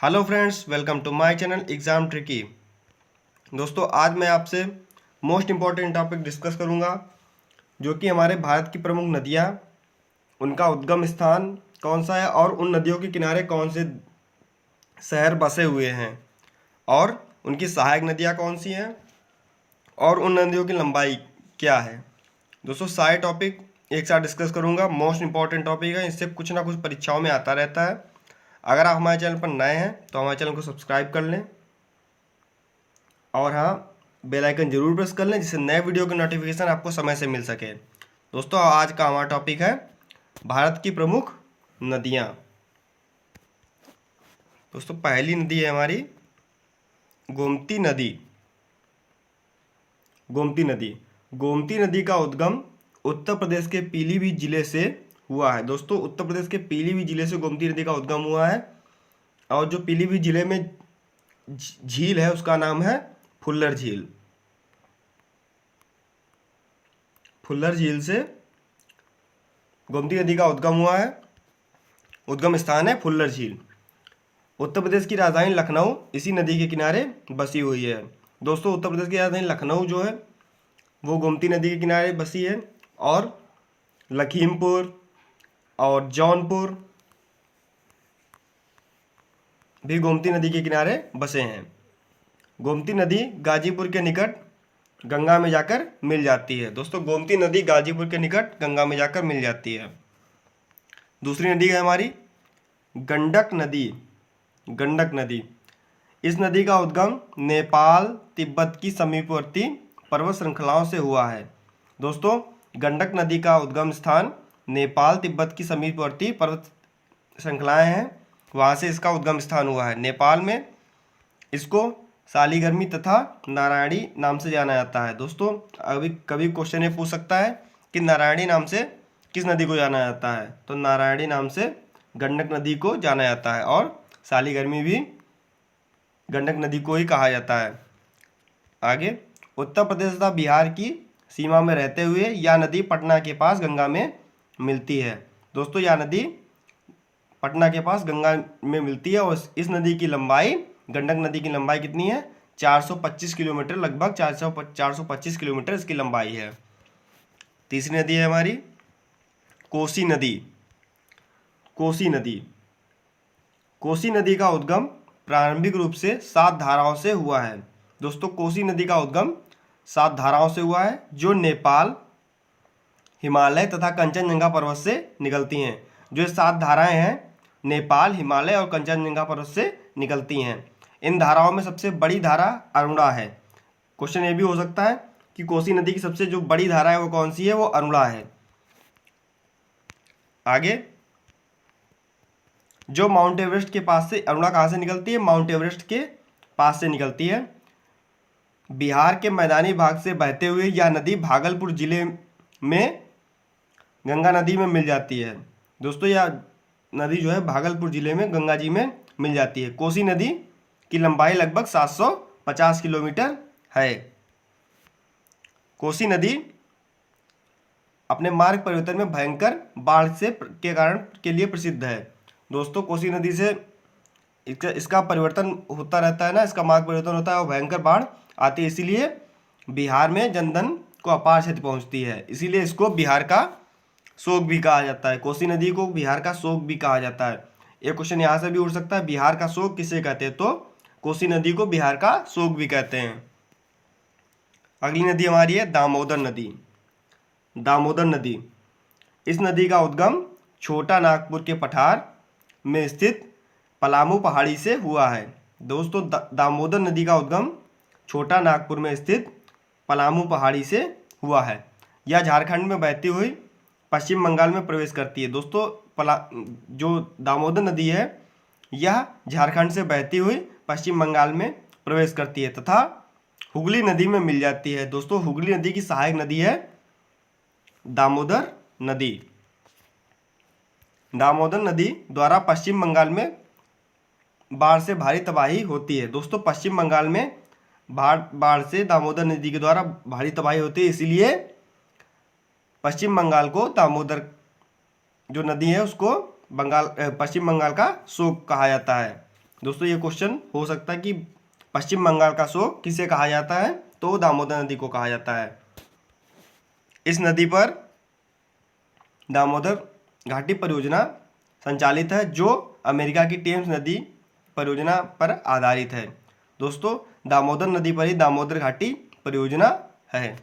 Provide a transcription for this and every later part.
Hello friends, welcome to my channel exam tricky. दोस्तों, आज मैं आपसे मोस्ट इम्पॉर्टेंट टॉपिक डिस्कस करूंगा, जो कि हमारे भारत की प्रमुख नदियां, उनका उद्गम स्थान कौन सा है और उन नदियों के किनारे कौन से शहर बसे हुए हैं और उनकी सहायक नदियां कौन सी हैं और उन नदियों की लंबाई क्या है। दोस्तों, सारे टॉपिक एक साथ डिस्कस करूंगा। मोस्ट इम्पॉर्टेंट टॉपिक है, इससे कुछ ना कुछ परीक्षाओं में आता रहता है। अगर आप हमारे चैनल पर नए हैं तो हमारे चैनल को सब्सक्राइब कर लें और हाँ, बेल आइकन जरूर प्रेस कर लें, जिससे नए वीडियो की नोटिफिकेशन आपको समय से मिल सके। दोस्तों, आज का हमारा टॉपिक है भारत की प्रमुख नदियाँ। दोस्तों, पहली नदी है हमारी गोमती नदी। गोमती नदी गोमती नदी का उद्गम उत्तर प्रदेश के पीलीभीत जिले से हुआ है। दोस्तों, उत्तर प्रदेश के पीलीभीत जिले से गोमती नदी का उद्गम हुआ है और जो पीलीभीत जिले में झील है उसका नाम है फुल्लर झील। फुल्लर झील से गोमती नदी का उद्गम हुआ है। उद्गम स्थान है फुल्लर झील। उत्तर प्रदेश की राजधानी लखनऊ इसी नदी के किनारे बसी हुई है। दोस्तों, उत्तर प्रदेश की राजधानी लखनऊ जो है वो गोमती नदी के किनारे बसी है और लखीमपुर और जौनपुर भी गोमती नदी के किनारे बसे हैं। गोमती नदी गाजीपुर के निकट गंगा में जाकर मिल जाती है। दोस्तों, गोमती नदी गाजीपुर के निकट गंगा में जाकर मिल जाती है। दूसरी नदी है हमारी गंडक नदी। गंडक नदी, इस नदी का उद्गम नेपाल तिब्बत की समीपवर्ती पर्वत श्रृंखलाओं से हुआ है। दोस्तों, गंडक नदी का उद्गम स्थान नेपाल तिब्बत की समीपवर्ती पर्वत श्रृंखलाएं हैं, वहाँ से इसका उद्गम स्थान हुआ है। नेपाल में इसको सालीगर्मी तथा नारायणी नाम से जाना जाता है। दोस्तों, अभी कभी क्वेश्चन ये पूछ सकता है कि नारायणी नाम से किस नदी को जाना जाता है, तो नारायणी नाम से गंडक नदी को जाना जाता है और सालीगर्मी भी गंडक नदी को ही कहा जाता है। आगे, उत्तर प्रदेश तथा बिहार की सीमा में रहते हुए यह नदी पटना के पास गंगा में मिलती है। दोस्तों, यह नदी पटना के पास गंगा में मिलती है और इस नदी की लंबाई, गंडक नदी की लंबाई कितनी है? 425 किलोमीटर, लगभग 425 किलोमीटर इसकी लंबाई है। तीसरी नदी है हमारी कोसी नदी। कोसी नदी, कोसी नदी का उद्गम प्रारंभिक रूप से 7 धाराओं से हुआ है। दोस्तों, कोसी नदी का उद्गम 7 धाराओं से हुआ है, जो नेपाल, हिमालय तथा कंचनजंगा पर्वत से निकलती हैं। जो ये 7 धाराएं हैं, नेपाल, हिमालय और कंचनजंगा पर्वत से निकलती हैं। इन धाराओं में सबसे बड़ी धारा अरुणा है। क्वेश्चन ये भी हो सकता है कि कोसी नदी की सबसे जो बड़ी धारा है वो कौन सी है? वो अरुणा है। आगे, जो माउंट एवरेस्ट के पास से, अरुणा कहाँ से निकलती है? माउंट एवरेस्ट के पास से निकलती है। बिहार के मैदानी भाग से बहते हुए यह नदी भागलपुर जिले में गंगा नदी में मिल जाती है। दोस्तों, यह नदी जो है भागलपुर जिले में गंगा जी में मिल जाती है। कोसी नदी की लंबाई लगभग 750 किलोमीटर है। कोसी नदी अपने मार्ग परिवर्तन में भयंकर बाढ़ से के कारण के लिए प्रसिद्ध है। दोस्तों, कोसी नदी से इसका परिवर्तन होता रहता है ना, इसका मार्ग परिवर्तन होता है और भयंकर बाढ़ आती है, इसीलिए बिहार में जनधन को अपार क्षति पहुंचती है। इसीलिए इसको बिहार का शोक भी कहा जाता है। कोसी नदी को बिहार का शोक भी कहा जाता है। एक क्वेश्चन यहाँ से भी उठ सकता है, बिहार का शोक किसे कहते हैं? तो कोसी नदी को बिहार का शोक भी कहते हैं। अगली नदी हमारी है दामोदर नदी। दामोदर नदी, इस नदी का उद्गम छोटा नागपुर के पठार में स्थित पलामू पहाड़ी से हुआ है। दोस्तों, दामोदर नदी का उद्गम छोटा नागपुर में स्थित पलामू पहाड़ी से हुआ है। यह झारखंड में बहती हुई पश्चिम बंगाल में प्रवेश करती है। दोस्तों, जो दामोदर नदी है यह झारखंड से बहती हुई पश्चिम बंगाल में प्रवेश करती है तथा हुगली नदी में मिल जाती है। दोस्तों, हुगली नदी की सहायक नदी है दामोदर नदी। दामोदर नदी द्वारा पश्चिम बंगाल में बाढ़ से भारी तबाही होती है। दोस्तों, पश्चिम बंगाल में बाढ़ से दामोदर नदी के द्वारा भारी तबाही होती है, इसीलिए पश्चिम बंगाल को दामोदर जो नदी है उसको पश्चिम बंगाल का शोक कहा जाता है। दोस्तों ये क्वेश्चन हो सकता है कि पश्चिम बंगाल का शोक किसे कहा जाता है, तो दामोदर नदी को कहा जाता है। इस नदी पर दामोदर घाटी परियोजना संचालित है, जो अमेरिका की टेम्स नदी परियोजना पर आधारित है। दोस्तों दामोदर नदी पर ही दामोदर घाटी परियोजना है।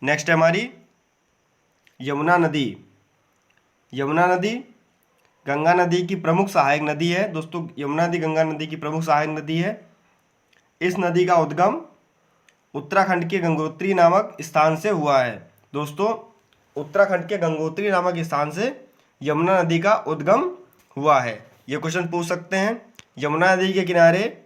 नेक्स्ट है हमारी यमुना नदी। यमुना नदी गंगा नदी की प्रमुख सहायक नदी है। दोस्तों यमुना नदी गंगा नदी की प्रमुख सहायक नदी है। इस नदी का उद्गम उत्तराखंड के गंगोत्री नामक स्थान से हुआ है। दोस्तों उत्तराखंड के गंगोत्री नामक स्थान से यमुना नदी का उद्गम हुआ है। ये क्वेश्चन पूछ सकते हैं। यमुना नदी के किनारे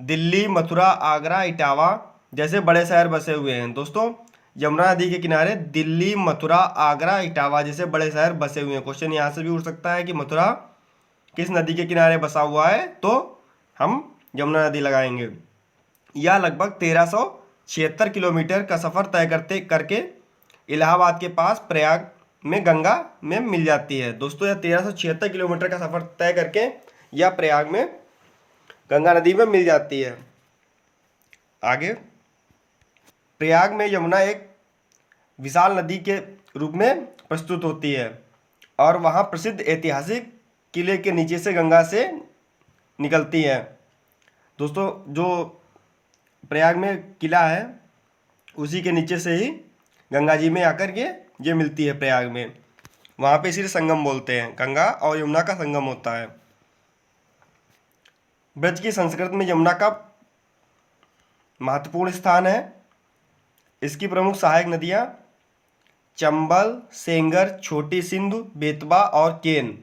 दिल्ली, मथुरा, आगरा, इटावा जैसे बड़े शहर बसे हुए हैं। दोस्तों यमुना नदी के किनारे दिल्ली, मथुरा, आगरा, इटावा जैसे बड़े शहर बसे हुए हैं। क्वेश्चन यहाँ से भी उठ सकता है कि मथुरा किस नदी के किनारे बसा हुआ है, तो हम यमुना नदी लगाएंगे। यह लगभग 1376 किलोमीटर का सफ़र तय करके इलाहाबाद के पास प्रयाग में गंगा में मिल जाती है। दोस्तों यह 1376 किलोमीटर का सफ़र तय करके यह प्रयाग में गंगा नदी में मिल जाती है। आगे प्रयाग में यमुना एक विशाल नदी के रूप में प्रस्तुत होती है और वहाँ प्रसिद्ध ऐतिहासिक किले के नीचे से गंगा से निकलती है। दोस्तों जो प्रयाग में किला है उसी के नीचे से ही गंगा जी में आकर के ये मिलती है प्रयाग में। वहाँ पे इसीलिए संगम बोलते हैं, गंगा और यमुना का संगम होता है। ब्रज की संस्कृत में यमुना का महत्वपूर्ण स्थान है। इसकी प्रमुख सहायक नदियाँ चंबल, सेंगर, छोटी सिंधु, बेतवा और केन।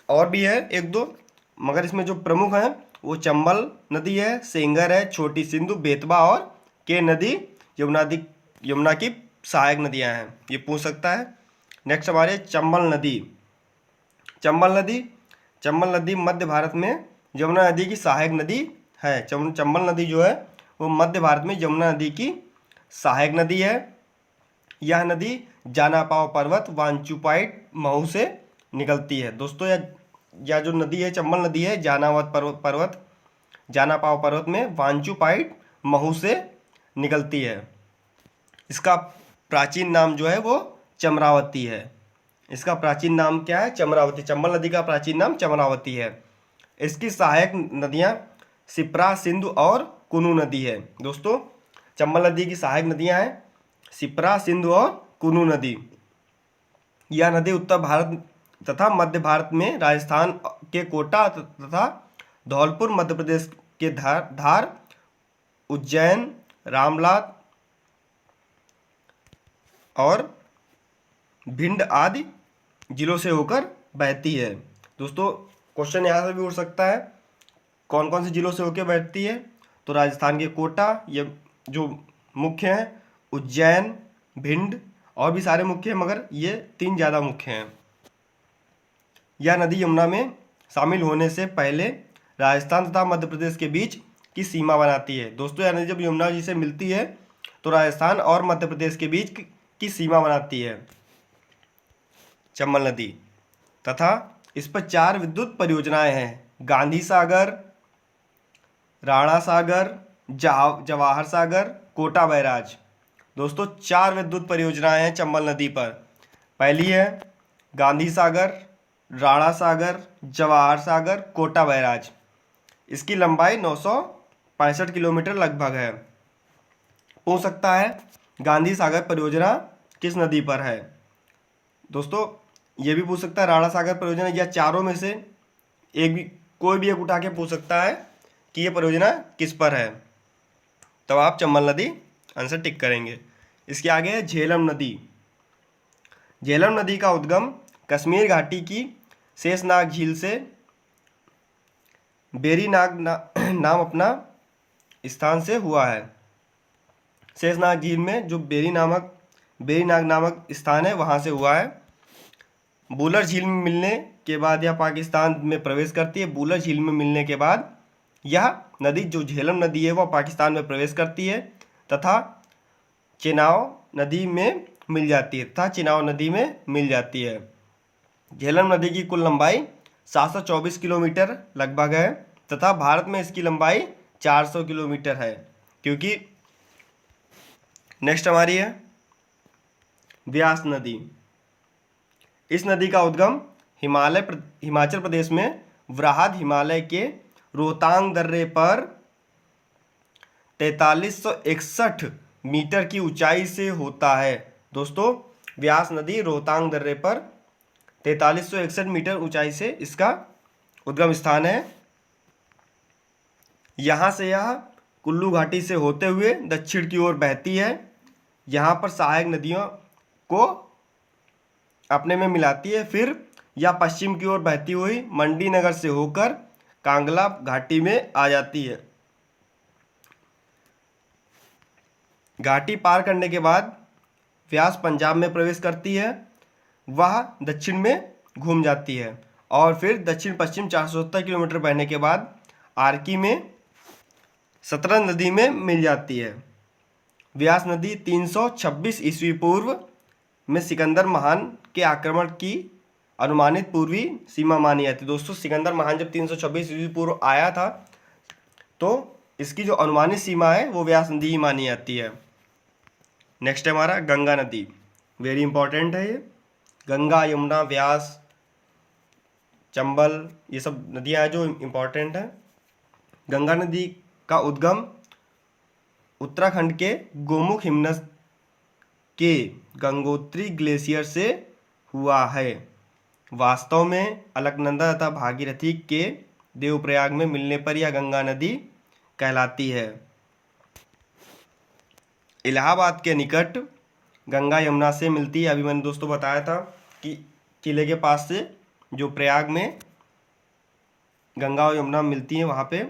और भी है एक दो, मगर इसमें जो प्रमुख हैं वो चंबल नदी है, सेंगर है, छोटी सिंधु, बेतवा और केन नदी यमुना की सहायक नदियां हैं। ये पूछ सकता है। नेक्स्ट हमारे चंबल नदी। चंबल नदी मध्य भारत में यमुना नदी की सहायक नदी है। चंबल नदी जो है वो मध्य भारत में यमुना नदी की सहायक नदी है। यह नदी जानापाव पर्वत वांचुपाइट महू से निकलती है। दोस्तों यह जो नदी है चंबल नदी है जानापाव पर्वत में वांचुपाइट महू से निकलती है। इसका प्राचीन नाम जो है वो चमरावती है। इसका प्राचीन नाम क्या है? चमरावती। चंबल नदी का प्राचीन नाम चमरावती है। इसकी सहायक नदियाँ सिप्रा, सिंधु और कुनू नदी है। दोस्तों चंबल नदी की सहायक नदियाँ हैं सिप्रा, सिंधु और कुनू नदी। यह नदी उत्तर भारत तथा मध्य भारत में राजस्थान के कोटा तथा धौलपुर, मध्य प्रदेश के धार, उज्जैन, रामलाल और भिंड आदि जिलों से होकर बहती है। दोस्तों क्वेश्चन यहाँ से भी उठ सकता है, कौन कौन से जिलों से होकर बहती है? तो राजस्थान के कोटा, ये जो मुख्य हैं, उज्जैन, भिंड और भी सारे मुख्य हैं, मगर ये 3 ज़्यादा मुख्य हैं। यह नदी यमुना में शामिल होने से पहले राजस्थान तथा मध्य प्रदेश के बीच की सीमा बनाती है। दोस्तों यह नदी जब यमुना जी से मिलती है तो राजस्थान और मध्य प्रदेश के बीच की सीमा बनाती है चंबल नदी। तथा इस पर 4 विद्युत परियोजनाएं हैं, गांधी सागर, राणा सागर, जवाहर सागर, कोटा बैराज। दोस्तों 4 विद्युत परियोजनाएं हैं चंबल नदी पर। पहली है गांधी सागर, राणा सागर, जवाहर सागर, कोटा बैराज। इसकी लंबाई 965 किलोमीटर लगभग है। हो सकता है गांधी सागर परियोजना किस नदी पर है? दोस्तों ये भी पूछ सकता है राणा सागर परियोजना, या चारों में से कोई भी एक उठा के पूछ सकता है कि ये परियोजना किस पर है। तब आप चंबल नदी आंसर टिक करेंगे। इसके आगे है झेलम नदी। झेलम नदी का उद्गम कश्मीर घाटी की शेषनाग झील से बेरीनाग नाम अपना स्थान से हुआ है। शेषनाग झील में जो बेरीनाग नामक स्थान है वहाँ से हुआ है। बूलर झील में मिलने के बाद यह पाकिस्तान में प्रवेश करती है। बूलर झील में मिलने के बाद यह नदी जो झेलम नदी है वह पाकिस्तान में प्रवेश करती है तथा चेनाब नदी में मिल जाती है झेलम नदी की कुल लंबाई 724 किलोमीटर लगभग है तथा भारत में इसकी लंबाई 400 किलोमीटर है। क्योंकि नेक्स्ट हमारी है व्यास नदी। इस नदी का उद्गम हिमाचल प्रदेश में वृहद हिमालय के रोहतांग दर्रे पर 4361 मीटर की ऊंचाई से होता है। दोस्तों व्यास नदी रोहतांग दर्रे पर 4361 मीटर ऊंचाई से इसका उद्गम स्थान है। यहाँ से यह कुल्लू घाटी से होते हुए दक्षिण की ओर बहती है। यहाँ पर सहायक नदियों को अपने में मिलाती है। फिर यह पश्चिम की ओर बहती हुई मंडी नगर से होकर कांगला घाटी में आ जाती है। घाटी पार करने के बाद व्यास पंजाब में प्रवेश करती है। वह दक्षिण में घूम जाती है और फिर दक्षिण पश्चिम 470 किलोमीटर बहने के बाद आर्की में सतलज नदी में मिल जाती है। व्यास नदी 326 ईस्वी पूर्व में सिकंदर महान के आक्रमण की अनुमानित पूर्वी सीमा मानी जाती है। दोस्तों सिकंदर महान जब 326 ईस्वी पूर्व आया था तो इसकी जो अनुमानित सीमा है वो व्यास नदी ही मानी जाती है। नेक्स्ट है हमारा गंगा नदी। वेरी इंपॉर्टेंट है ये। गंगा, यमुना, व्यास, चंबल ये सब नदियाँ हैं जो इम्पोर्टेंट हैं। गंगा नदी का उद्गम उत्तराखंड के गोमुख हिमनद के गंगोत्री ग्लेशियर से हुआ है। वास्तव में अलकनंदा तथा भागीरथी के देवप्रयाग में मिलने पर यह गंगा नदी कहलाती है। इलाहाबाद के निकट गंगा यमुना से मिलती है। अभी मैंने दोस्तों बताया था कि किले के पास से जो प्रयाग में गंगा और यमुना मिलती हैं वहाँ पे,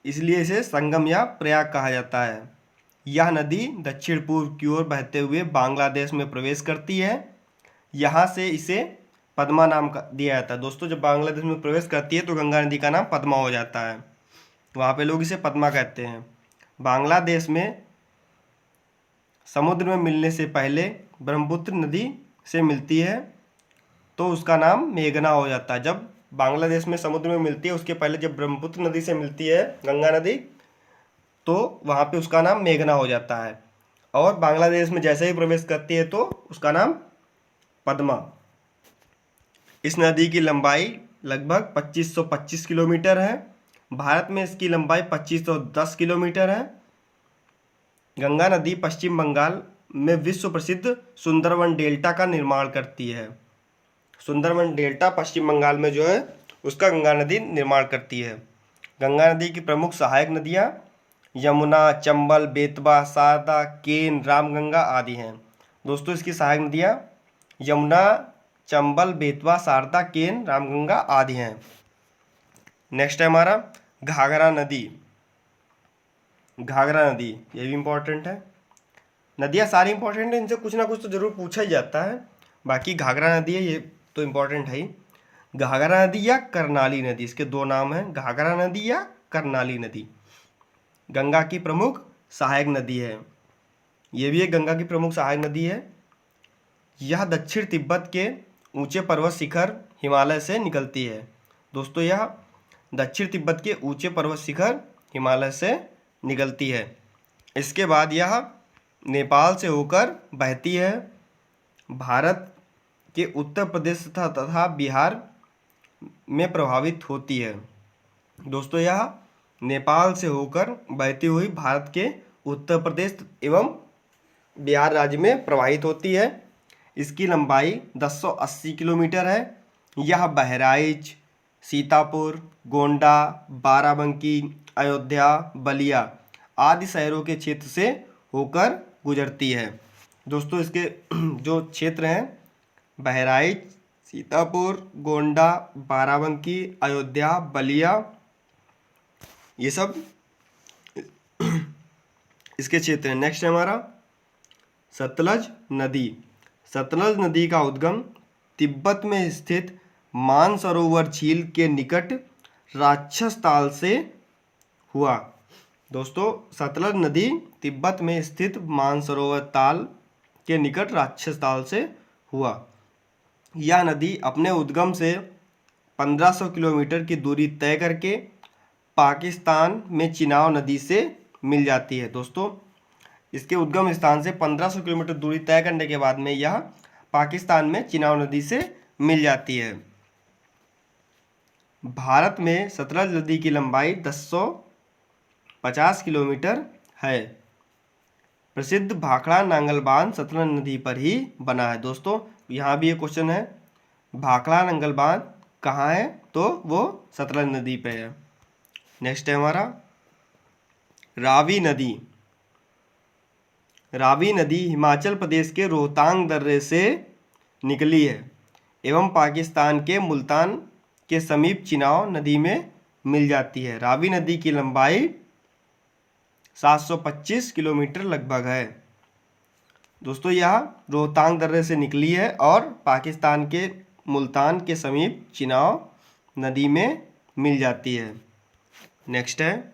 इसलिए इसे संगम या प्रयाग कहा जाता है। यह नदी दक्षिण पूर्व की ओर बहते हुए बांग्लादेश में प्रवेश करती है। यहाँ से इसे पद्मा नाम का दिया जाता है। दोस्तों जब बांग्लादेश में प्रवेश करती है तो गंगा नदी का नाम पद्मा हो जाता है। वहाँ पे लोग इसे पद्मा कहते हैं। बांग्लादेश में समुद्र में मिलने से पहले ब्रह्मपुत्र नदी से मिलती है तो उसका नाम मेघना हो जाता है। जब बांग्लादेश में समुद्र में मिलती है उसके पहले जब ब्रह्मपुत्र नदी से मिलती है गंगा नदी तो वहाँ पे उसका नाम मेघना हो जाता है। और बांग्लादेश में जैसे ही प्रवेश करती है तो उसका नाम पद्मा। इस नदी की लंबाई लगभग 2525 किलोमीटर है। भारत में इसकी लंबाई 2510 किलोमीटर है। गंगा नदी पश्चिम बंगाल में विश्व प्रसिद्ध सुंदरवन डेल्टा का निर्माण करती है। सुंदरवन डेल्टा पश्चिम बंगाल में जो है उसका गंगा नदी निर्माण करती है। गंगा नदी की प्रमुख सहायक नदियाँ यमुना, चंबल, बेतवा, शारदा, केन, रामगंगा आदि हैं। दोस्तों इसकी सहायक नदियाँ यमुना, चंबल, बेतवा, शारदा, केन, रामगंगा आदि हैं। नेक्स्ट है हमारा घाघरा नदी। घाघरा नदी ये भी इम्पोर्टेंट है। नदियाँ सारी इंपॉर्टेंट है, इनसे कुछ ना कुछ तो जरूर पूछा ही जाता है। बाकी घाघरा नदी है ये तो इम्पोर्टेंट है ही। घाघरा नदी या करनाली नदी, इसके दो नाम हैं, घाघरा नदी या करनाली नदी। गंगा की प्रमुख सहायक नदी है। ये भी एक गंगा की प्रमुख सहायक नदी है। यह दक्षिण तिब्बत के ऊंचे पर्वत शिखर हिमालय से निकलती है। दोस्तों यह दक्षिण तिब्बत के ऊंचे पर्वत शिखर हिमालय से निकलती है। इसके बाद यह नेपाल से होकर बहती है। भारत के उत्तर प्रदेश तथा बिहार में प्रभावित होती है। दोस्तों यह नेपाल से होकर बहती हुई भारत के उत्तर प्रदेश एवं बिहार राज्य में प्रवाहित होती है। इसकी लंबाई 1080 किलोमीटर है। यह बहराइच, सीतापुर, गोंडा, बाराबंकी, अयोध्या, बलिया आदि शहरों के क्षेत्र से होकर गुजरती है। दोस्तों इसके जो क्षेत्र हैं बहराइच, सीतापुर, गोंडा, बाराबंकी, अयोध्या, बलिया ये सब इसके क्षेत्र हैं। नेक्स्ट है हमारा सतलज नदी। सतलज नदी का उद्गम तिब्बत में स्थित मानसरोवर झील के निकट राक्षस ताल से हुआ। दोस्तों सतलज नदी तिब्बत में स्थित मानसरोवर ताल के निकट राक्षस ताल से हुआ। यह नदी अपने उद्गम से 1500 किलोमीटर की दूरी तय करके पाकिस्तान में चिनाब नदी से मिल जाती है। दोस्तों इसके उद्गम स्थान से 1500 किलोमीटर दूरी तय करने के बाद में यह पाकिस्तान में चिनाब नदी से मिल जाती है। भारत में सतलज नदी की लंबाई 1050 किलोमीटर है। प्रसिद्ध भाखड़ा नांगल बांध सतलज नदी पर ही बना है। दोस्तों यहाँ भी एक क्वेश्चन है, भाखड़ा नांगल बांध कहाँ है, तो वो सतलज नदी पे है। नेक्स्ट है हमारा रावी नदी। रावी नदी हिमाचल प्रदेश के रोहतांग दर्रे से निकली है एवं पाकिस्तान के मुल्तान के समीप चिनाब नदी में मिल जाती है। रावी नदी की लंबाई 725 किलोमीटर लगभग है। दोस्तों यह रोहतांग दर्रे से निकली है और पाकिस्तान के मुल्तान के समीप चिनाब नदी में मिल जाती है। नेक्स्ट है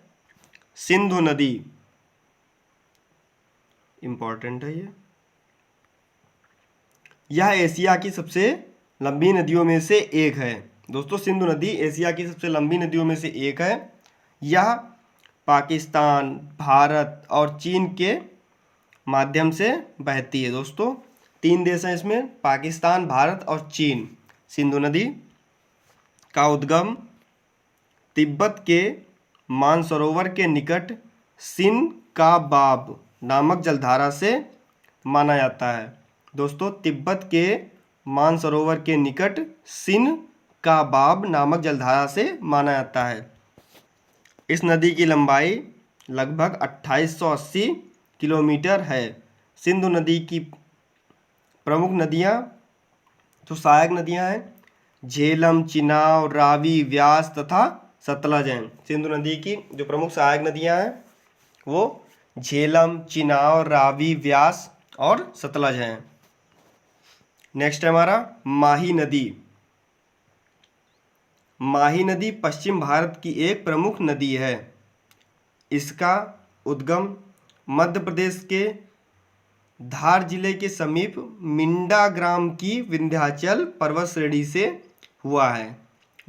सिंधु नदी। इम्पॉर्टेंट है ये। यह एशिया की सबसे लंबी नदियों में से एक है। दोस्तों सिंधु नदी एशिया की सबसे लंबी नदियों में से एक है। यह पाकिस्तान, भारत और चीन के माध्यम से बहती है। दोस्तों 3 देश हैं इसमें, पाकिस्तान, भारत और चीन। सिंधु नदी का उद्गम तिब्बत के मानसरोवर के निकट सिनकाबाब नामक जलधारा से माना जाता है। दोस्तों तिब्बत के मानसरोवर के निकट सिनकाबाब नामक जलधारा से माना जाता है। इस नदी की लंबाई लगभग 2880 किलोमीटर है। सिंधु नदी की प्रमुख नदियाँ जो सहायक नदियाँ हैं झेलम, चिनाब, रावी, व्यास तथा सतलज हैं। सिंधु नदी की जो प्रमुख सहायक नदियाँ हैं वो झेलम, चिनाब, रावी, व्यास और सतलज हैं। नेक्स्ट है हमारा माही नदी। माही नदी पश्चिम भारत की एक प्रमुख नदी है। इसका उद्गम मध्य प्रदेश के धार जिले के समीप मिंडा ग्राम की विंध्याचल पर्वत श्रेणी से हुआ है।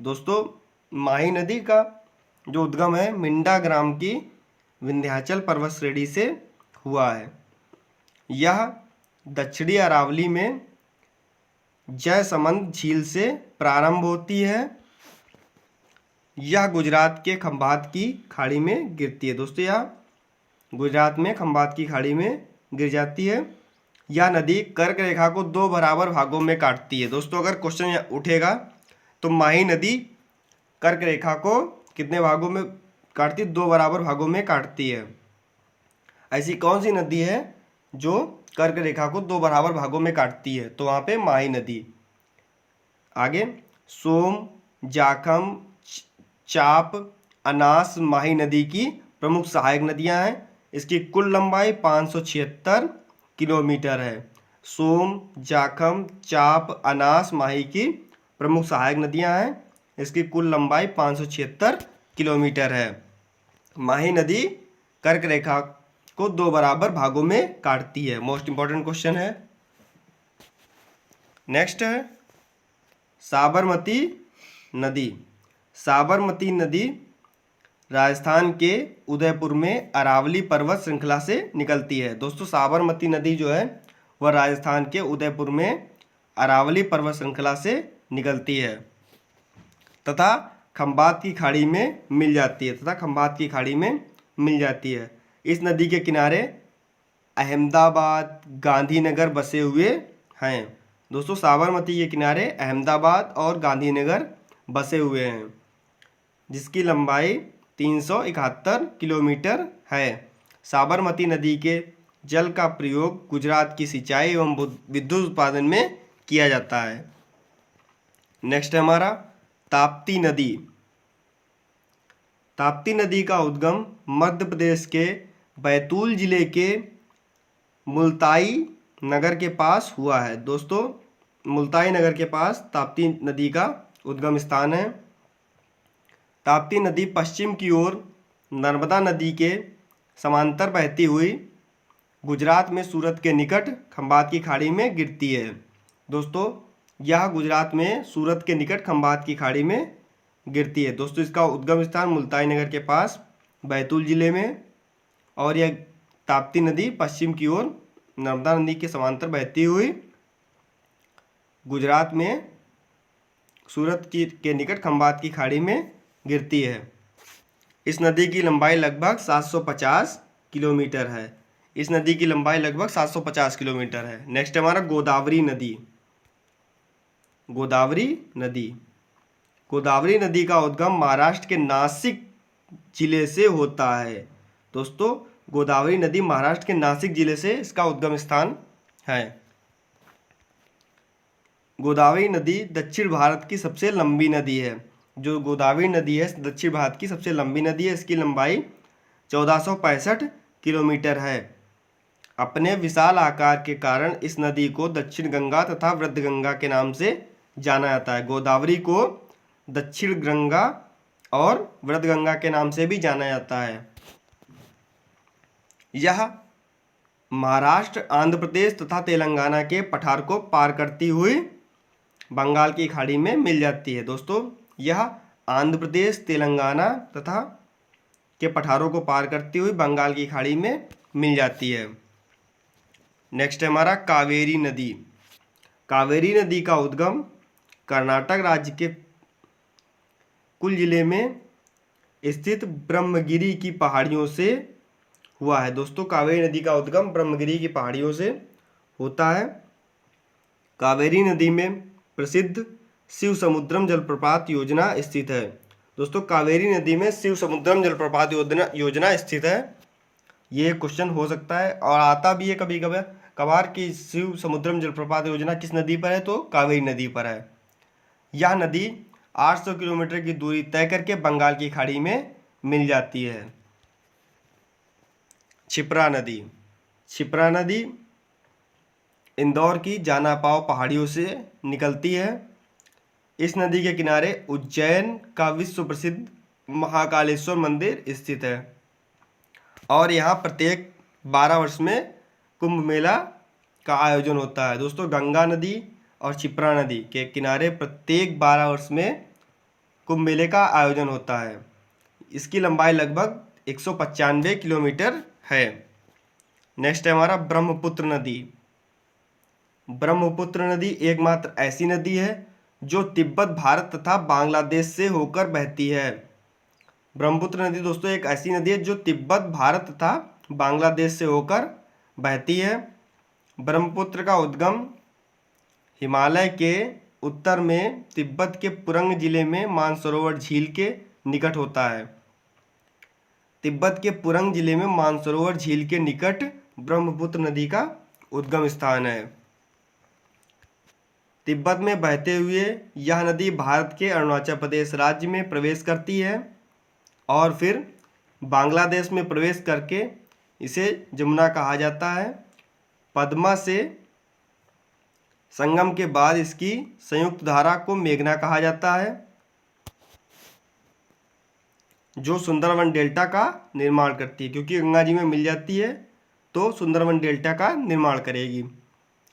दोस्तों माही नदी का जो उद्गम है मिंडा ग्राम की विंध्याचल पर्वत श्रेणी से हुआ है। यह दक्षिणी अरावली में जयसमंद झील से प्रारंभ होती है। यह गुजरात के खंभात की खाड़ी में गिरती है। दोस्तों यह गुजरात में खंभात की खाड़ी में गिर जाती है। यह नदी कर्क रेखा को 2 बराबर भागों में काटती है। दोस्तों अगर क्वेश्चन उठेगा तो माही नदी कर्क रेखा को कितने भागों में काटती है? 2 बराबर भागों में काटती है। ऐसी कौन सी नदी है जो कर्क रेखा को 2 बराबर भागों में काटती है? तो वहाँ पे माही नदी। आगे सोम, जाखम, चाप, अनास माही नदी की प्रमुख सहायक नदियाँ हैं। इसकी कुल लंबाई 576 किलोमीटर है। सोम, जाखम, चाप, अनास माही की प्रमुख सहायक नदियाँ हैं। इसकी कुल लंबाई 576 किलोमीटर है। माही नदी कर्क रेखा को 2 बराबर भागों में काटती है। मोस्ट इंपॉर्टेंट क्वेश्चन है। नेक्स्ट है साबरमती नदी। साबरमती नदी राजस्थान के उदयपुर में अरावली पर्वत श्रृंखला से निकलती है। दोस्तों साबरमती नदी जो है वह राजस्थान के उदयपुर में अरावली पर्वत श्रृंखला से निकलती है तथा खंभात की खाड़ी में मिल जाती है। इस नदी के किनारे अहमदाबाद, गांधीनगर बसे हुए हैं। दोस्तों साबरमती के किनारे अहमदाबाद और गांधीनगर बसे हुए हैं जिसकी लंबाई 371 किलोमीटर है। साबरमती नदी के जल का प्रयोग गुजरात की सिंचाई एवं विद्युत उत्पादन में किया जाता है। नेक्स्ट है हमारा ताप्ती नदी। ताप्ती नदी का उद्गम मध्य प्रदेश के बैतूल जिले के मुल्ताई नगर के पास हुआ है। दोस्तों मुल्ताई नगर के पास ताप्ती नदी का उद्गम स्थान है। ताप्ती नदी पश्चिम की ओर नर्मदा नदी के समांतर बहती हुई गुजरात में सूरत के निकट खंभात की खाड़ी में गिरती है। दोस्तों यह गुजरात में सूरत के निकट खंभात की खाड़ी में गिरती है। दोस्तों इसका उद्गम स्थान मुल्ताई नगर के पास बैतूल जिले में, और यह ताप्ती नदी पश्चिम की ओर नर्मदा नदी के समांतर बहती हुई गुजरात में सूरत के निकट खंभात की खाड़ी में गिरती है। इस नदी की लंबाई लगभग 750 किलोमीटर है। इस नदी की लंबाई लगभग 750 किलोमीटर है। नेक्स्ट हमारा गोदावरी नदी। गोदावरी नदी, गोदावरी नदी का उद्गम महाराष्ट्र के नासिक जिले से होता है। दोस्तों गोदावरी नदी महाराष्ट्र के नासिक जिले से इसका उद्गम स्थान है। गोदावरी नदी दक्षिण भारत की सबसे लंबी नदी है। जो गोदावरी नदी है दक्षिण भारत की सबसे लंबी नदी है। इसकी लंबाई 1465 किलोमीटर है। अपने विशाल आकार के कारण इस नदी को दक्षिण गंगा तथा वृद्ध गंगा के नाम से जाना जाता है। गोदावरी को दक्षिण गंगा और वृद्ध गंगा के नाम से भी जाना जाता है। यह महाराष्ट्र, आंध्र प्रदेश तथा तेलंगाना के पठार को पार करती हुई बंगाल की खाड़ी में मिल जाती है। दोस्तों यह आंध्र प्रदेश, तेलंगाना तथा के पठारों को पार करती हुई बंगाल की खाड़ी में मिल जाती है। नेक्स्ट है हमारा कावेरी नदी। कावेरी नदी का उद्गम कर्नाटक राज्य के कुल जिले में स्थित ब्रह्मगिरी की पहाड़ियों से हुआ है। दोस्तों कावेरी नदी का उद्गम ब्रह्मगिरी की पहाड़ियों से होता है। कावेरी नदी में प्रसिद्ध शिव समुद्रम जलप्रपात योजना स्थित है। दोस्तों कावेरी नदी में शिव समुद्रम जलप्रपात योजना स्थित है। ये क्वेश्चन हो सकता है और आता भी है कभी कभार कि शिव समुद्रम जलप्रपात योजना किस नदी पर है, तो कावेरी नदी पर है। यह नदी 800 किलोमीटर की दूरी तय करके बंगाल की खाड़ी में मिल जाती है। क्षिप्रा नदी। क्षिप्रा नदी इंदौर की जानापाव पहाड़ियों से निकलती है। इस नदी के किनारे उज्जैन का विश्व प्रसिद्ध महाकालेश्वर मंदिर स्थित है और यहाँ प्रत्येक 12 वर्ष में कुंभ मेला का आयोजन होता है। दोस्तों गंगा नदी और क्षिप्रा नदी के किनारे प्रत्येक 12 वर्ष में कुंभ मेले का आयोजन होता है। इसकी लंबाई लगभग 195 किलोमीटर है। नेक्स्ट है हमारा ब्रह्मपुत्र नदी। ब्रह्मपुत्र नदी एकमात्र ऐसी नदी है जो तिब्बत, भारत तथा बांग्लादेश से होकर बहती है। ब्रह्मपुत्र नदी दोस्तों एक ऐसी नदी है जो तिब्बत, भारत तथा बांग्लादेश से होकर बहती है। ब्रह्मपुत्र का उद्गम हिमालय के उत्तर में तिब्बत के पुरंग जिले में मानसरोवर झील के निकट होता है। तिब्बत के पुरंग जिले में मानसरोवर झील के निकट ब्रह्मपुत्र नदी का उद्गम स्थान है। तिब्बत में बहते हुए यह नदी भारत के अरुणाचल प्रदेश राज्य में प्रवेश करती है और फिर बांग्लादेश में प्रवेश करके इसे जमुना कहा जाता है। पद्मा से संगम के बाद इसकी संयुक्त धारा को मेघना कहा जाता है जो सुंदरवन डेल्टा का निर्माण करती है। क्योंकि गंगा जी में मिल जाती है तो सुंदरवन डेल्टा का निर्माण करेगी।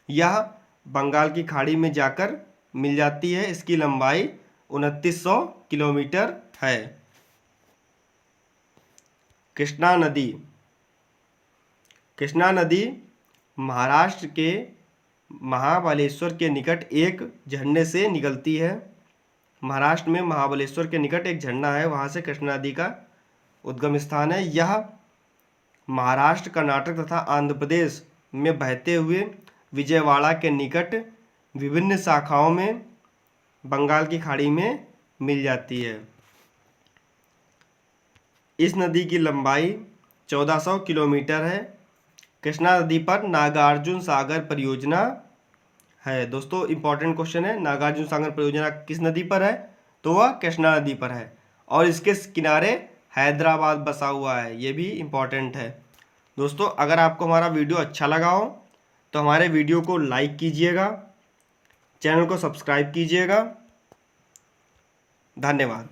यह बंगाल की खाड़ी में जाकर मिल जाती है। इसकी लंबाई 2900 किलोमीटर है। कृष्णा नदी। कृष्णा नदी महाराष्ट्र के महाबलेश्वर के निकट एक झरने से निकलती है। महाराष्ट्र में महाबलेश्वर के निकट एक झरना है, वहाँ से कृष्णा नदी का उद्गम स्थान है। यह महाराष्ट्र, कर्नाटक तथा आंध्र प्रदेश में बहते हुए विजयवाड़ा के निकट विभिन्न शाखाओं में बंगाल की खाड़ी में मिल जाती है। इस नदी की लंबाई 1400 किलोमीटर है। कृष्णा नदी पर नागार्जुन सागर परियोजना है। दोस्तों इंपॉर्टेंट क्वेश्चन है, नागार्जुन सागर परियोजना किस नदी पर है, तो वह कृष्णा नदी पर है और इसके किनारे हैदराबाद बसा हुआ है। ये भी इम्पॉर्टेंट है। दोस्तों अगर आपको हमारा वीडियो अच्छा लगा हो तो हमारे वीडियो को लाइक कीजिएगा, चैनल को सब्सक्राइब कीजिएगा। धन्यवाद।